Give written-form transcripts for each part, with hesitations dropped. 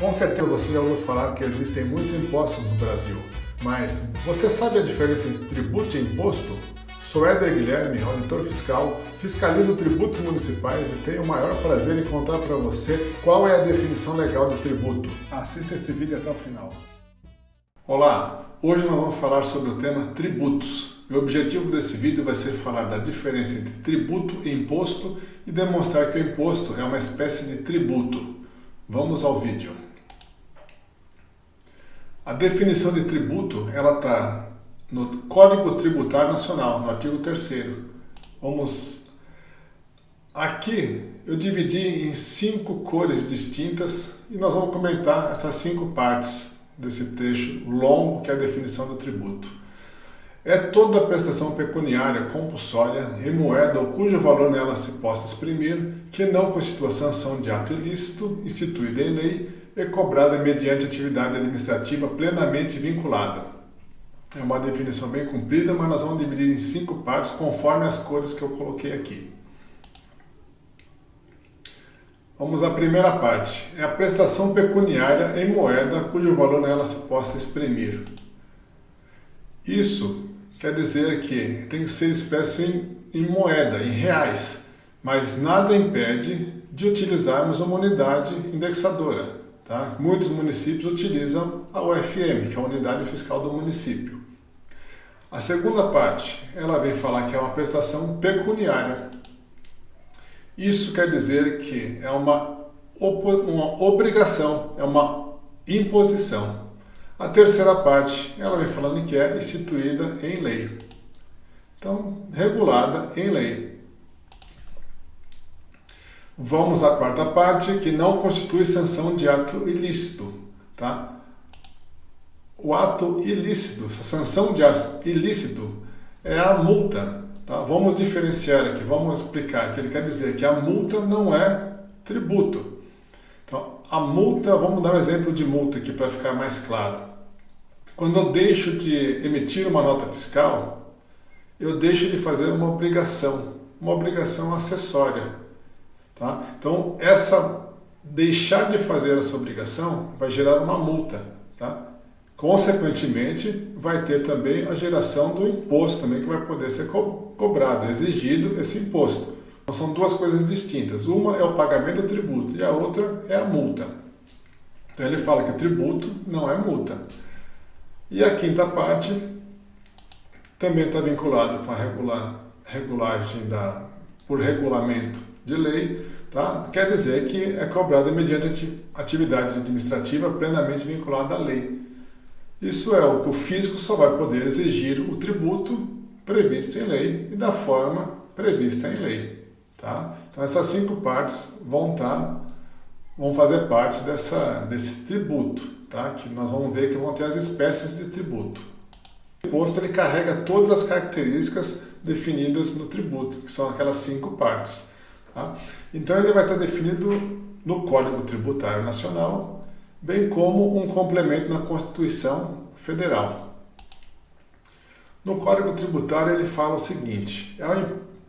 Com certeza você já ouviu falar que existem muitos impostos no Brasil, mas você sabe a diferença entre tributo e imposto? Sou Éder Guilherme, auditor fiscal, fiscalizo tributos municipais e tenho o maior prazer em contar para você qual é a definição legal de tributo. Assista esse vídeo até o final. Olá, hoje nós vamos falar sobre o tema tributos. E o objetivo desse vídeo vai ser falar da diferença entre tributo e imposto e demonstrar que o imposto é uma espécie de tributo. Vamos ao vídeo. A definição de tributo, ela está no Código Tributário Nacional, no artigo 3º. Aqui eu dividi em 5 cores distintas e nós vamos comentar essas 5 partes desse trecho longo que é a definição do tributo. É toda prestação pecuniária compulsória em moeda ou cujo valor nela se possa exprimir, que não constitua sanção de ato ilícito, instituída em lei e cobrada mediante atividade administrativa plenamente vinculada. É uma definição bem comprida, mas nós vamos dividir em 5 partes conforme as cores que eu coloquei aqui. Vamos à primeira parte. É a prestação pecuniária em moeda cujo valor nela se possa exprimir. Isso quer dizer que tem que ser expresso em moeda, em reais, mas nada impede de utilizarmos uma unidade indexadora. Tá? Muitos municípios utilizam a UFM, que é a Unidade Fiscal do Município. A segunda parte, ela vem falar que é uma prestação pecuniária. Isso quer dizer que é uma obrigação, é uma imposição. A terceira parte, ela vem falando que é instituída em lei. Então, regulada em lei. Vamos à quarta parte, que não constitui sanção de ato ilícito. Tá? O ato ilícito, a sanção de ato ilícito é a multa. Tá? Vamos diferenciar aqui, vamos explicar que ele quer dizer que a multa não é tributo. Então, a multa, vamos dar um exemplo de multa aqui para ficar mais claro. Quando eu deixo de emitir uma nota fiscal, eu deixo de fazer uma obrigação acessória. Tá? Então, deixar de fazer essa obrigação vai gerar uma multa. Tá? Consequentemente, vai ter também a geração do imposto também que vai poder ser cobrado, exigido esse imposto. Então, são duas coisas distintas. Uma é o pagamento do tributo e a outra é a multa. Então, ele fala que tributo não é multa. E a quinta parte também está vinculado com a regulagem por regulamento de lei, tá? Quer dizer que é cobrada mediante atividade administrativa plenamente vinculada à lei. Isso é o que o fisco só vai poder exigir o tributo previsto em lei e da forma prevista em lei. Tá? Então essas 5 partes vão fazer parte desse tributo, tá? Que nós vamos ver que vão ter as espécies de tributo. O imposto ele carrega todas as características definidas no tributo, que são aquelas 5 partes. Tá? Então ele vai estar definido no Código Tributário Nacional, bem como um complemento na Constituição Federal. No Código Tributário ele fala o seguinte: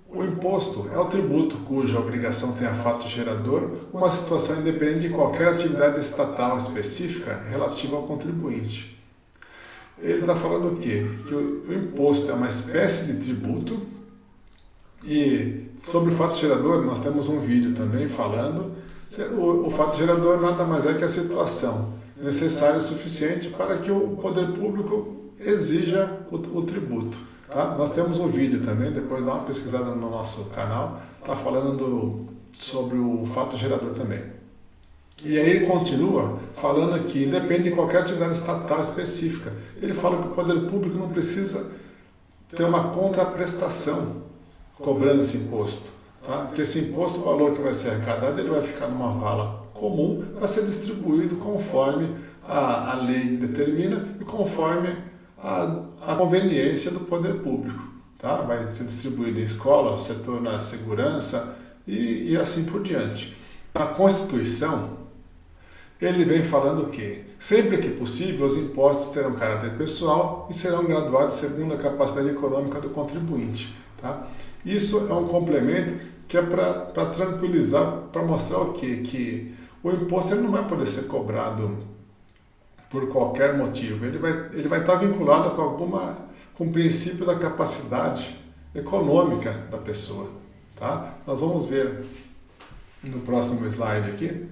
o imposto é o tributo cuja obrigação tenha fato gerador, uma situação independente de qualquer atividade estatal específica relativa ao contribuinte. Ele está falando o quê? Que o imposto é uma espécie de tributo. E sobre o fato gerador, nós temos um vídeo também falando que o fato gerador nada mais é que a situação necessária e suficiente para que o poder público exija o tributo. Tá? Nós temos um vídeo também, depois dá uma pesquisada no nosso canal, está falando sobre o fato gerador também. E aí ele continua falando que independe de qualquer atividade estatal específica. Ele fala que o poder público não precisa ter uma contraprestação cobrando esse imposto. Tá? Que esse imposto, o valor que vai ser arrecadado, ele vai ficar numa vala comum para ser distribuído conforme a lei determina e conforme a conveniência do poder público. Tá? Vai ser distribuído em escola, setor na segurança e assim por diante. Na Constituição, ele vem falando que, sempre que possível, os impostos terão caráter pessoal e serão graduados segundo a capacidade econômica do contribuinte. Tá? Isso é um complemento que é para tranquilizar, para mostrar o quê? Que o imposto ele não vai poder ser cobrado por qualquer motivo. Ele vai estar vinculado com o princípio da capacidade econômica da pessoa. Tá? Nós vamos ver no próximo slide aqui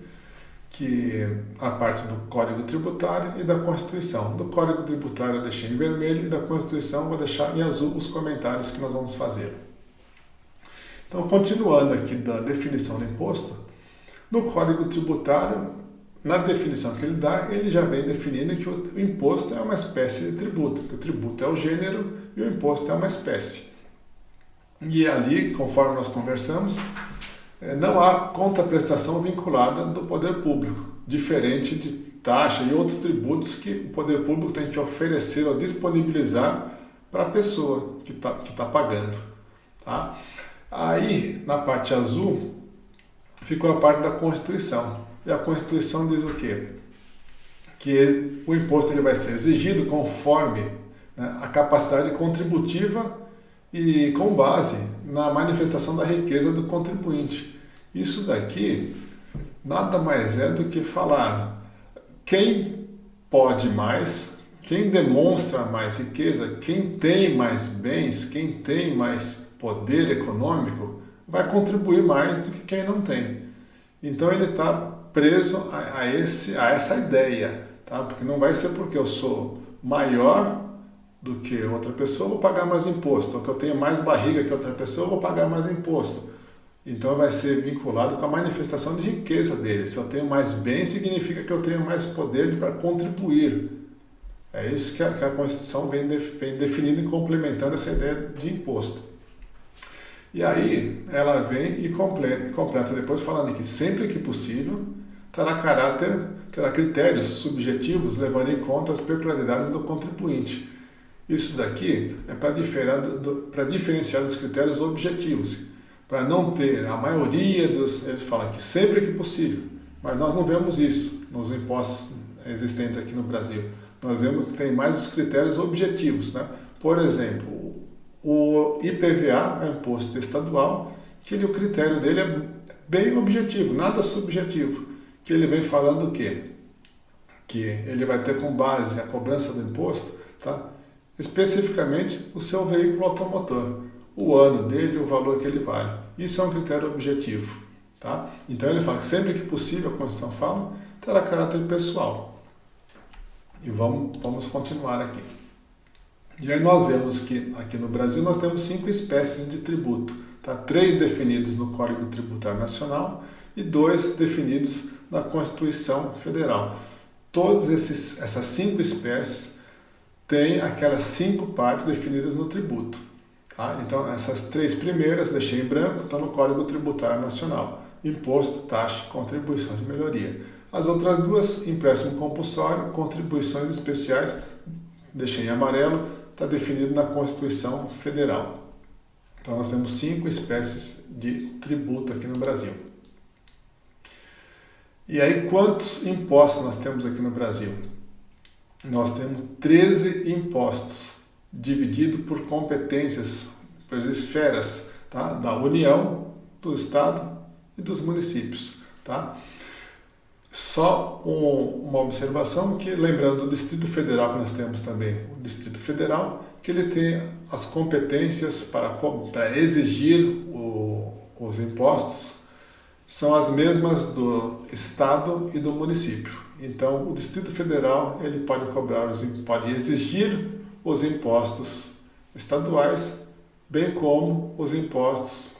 que a parte do Código Tributário e da Constituição. Do Código Tributário eu deixei em vermelho e da Constituição eu vou deixar em azul os comentários que nós vamos fazer. Então, continuando aqui da definição do imposto, no Código Tributário, na definição que ele dá, ele já vem definindo que o imposto é uma espécie de tributo, que o tributo é o gênero e o imposto é uma espécie. E ali, conforme nós conversamos, não há contraprestação vinculada do poder público, diferente de taxa e outros tributos que o poder público tem que oferecer ou disponibilizar para a pessoa que tá pagando. Tá? Aí, na parte azul, ficou a parte da Constituição. E a Constituição diz o quê? Que o imposto ele vai ser exigido conforme, né, a capacidade contributiva e com base na manifestação da riqueza do contribuinte. Isso daqui nada mais é do que falar quem pode mais, quem demonstra mais riqueza, quem tem mais bens, quem tem mais poder econômico, vai contribuir mais do que quem não tem. Então ele está preso a essa ideia, tá? Porque não vai ser porque eu sou maior do que outra pessoa, eu vou pagar mais imposto, ou que eu tenho mais barriga que outra pessoa, eu vou pagar mais imposto. Então vai ser vinculado com a manifestação de riqueza dele. Se eu tenho mais bem, significa que eu tenho mais poder para contribuir. É isso que a Constituição vem definindo e complementando essa ideia de imposto. E aí ela vem e completa depois falando que sempre que possível terá critérios subjetivos levando em conta as peculiaridades do contribuinte. Isso daqui é para diferenciar dos critérios objetivos, para não ter a maioria eles falam que sempre que possível, mas nós não vemos isso nos impostos existentes aqui no Brasil. Nós vemos que tem mais os critérios objetivos, né? Por exemplo, o IPVA é um imposto estadual, que o critério dele é bem objetivo, nada subjetivo, que ele vem falando o quê? Que ele vai ter como base a cobrança do imposto, tá? Especificamente o seu veículo automotor, o ano dele, o valor que ele vale. Isso é um critério objetivo. Tá? Então ele fala que sempre que possível, a Constituição fala, terá caráter pessoal. E vamos continuar aqui. E aí nós vemos que aqui no Brasil nós temos 5 espécies de tributo. Tá? 3 definidos no Código Tributário Nacional e 2 definidos na Constituição Federal. Todas essas 5 espécies têm aquelas 5 partes definidas no tributo. Tá? Então essas 3 primeiras, deixei em branco, estão no Código Tributário Nacional. Imposto, taxa, contribuição de melhoria. As outras 2, empréstimo compulsório, contribuições especiais, deixei em amarelo, está definido na Constituição Federal. Então nós temos 5 espécies de tributo aqui no Brasil. E aí quantos impostos nós temos aqui no Brasil? Nós temos 13 impostos, dividido por competências, por esferas, tá? Da União, do Estado e dos municípios. Tá? Só uma observação que, lembrando do Distrito Federal que nós temos também, o Distrito Federal, que ele tem as competências para exigir os impostos, são as mesmas do Estado e do município. Então, o Distrito Federal ele pode exigir os impostos estaduais, bem como os impostos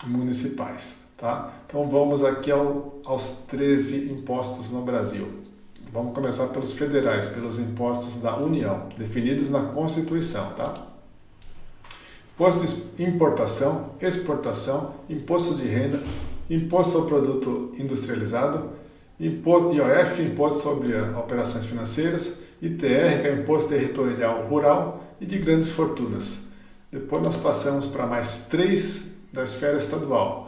municipais. Tá? Então vamos aqui aos 13 impostos no Brasil. Vamos começar pelos federais, pelos impostos da União, definidos na Constituição. Tá? Imposto de importação, exportação, imposto de renda, imposto ao produto industrializado, IOF, imposto sobre operações financeiras, ITR, que é imposto territorial rural e de grandes fortunas. Depois nós passamos para mais 3 da esfera estadual.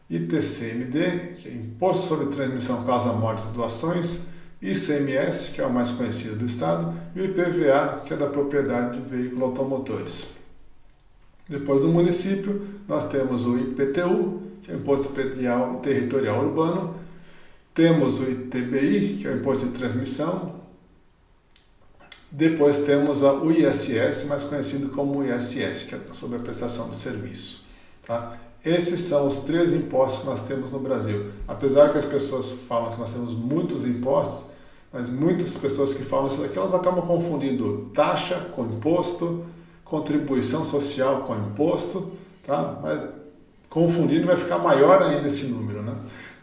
ITCMD, que é Imposto sobre Transmissão, Causa, Morte e Doações, ICMS, que é o mais conhecido do Estado, e o IPVA, que é da propriedade de veículos automotores. Depois do município, nós temos o IPTU, que é Imposto Predial e Territorial Urbano, Temos o ITBI, que é o Imposto de Transmissão. Depois temos o ISS, mais conhecido como ISS, que é sobre a prestação de serviço. Tá? Esses são os 3 impostos que nós temos no Brasil. Apesar que as pessoas falam que nós temos muitos impostos, mas muitas pessoas que falam isso daqui, elas acabam confundindo taxa com imposto, contribuição social com imposto, tá? Mas confundindo vai ficar maior ainda esse número, né?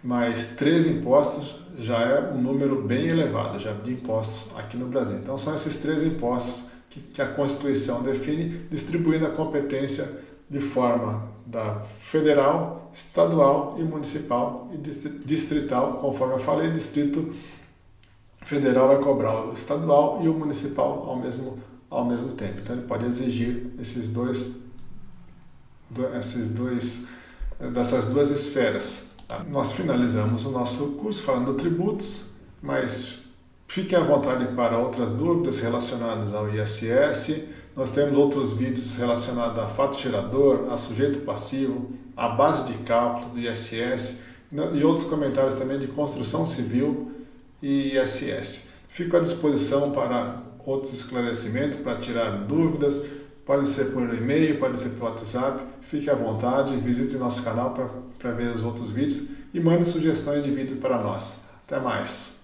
Mas 3 impostos já é um número bem elevado já de impostos aqui no Brasil. Então são esses 3 impostos que a Constituição define, distribuindo a competência de forma da federal, estadual e municipal e distrital. Conforme eu falei, distrito federal vai cobrar o estadual e o municipal ao mesmo tempo. Então ele pode exigir dessas duas esferas. Tá? Nós finalizamos o nosso curso falando de tributos, mas fiquem à vontade para outras dúvidas relacionadas ao ISS. Nós temos outros vídeos relacionados a fato gerador, a sujeito passivo, a base de cálculo do ISS e outros comentários também de construção civil e ISS. Fico à disposição para outros esclarecimentos, para tirar dúvidas. Pode ser por e-mail, pode ser por WhatsApp. Fique à vontade, visite nosso canal para ver os outros vídeos e mande sugestões de vídeo para nós. Até mais!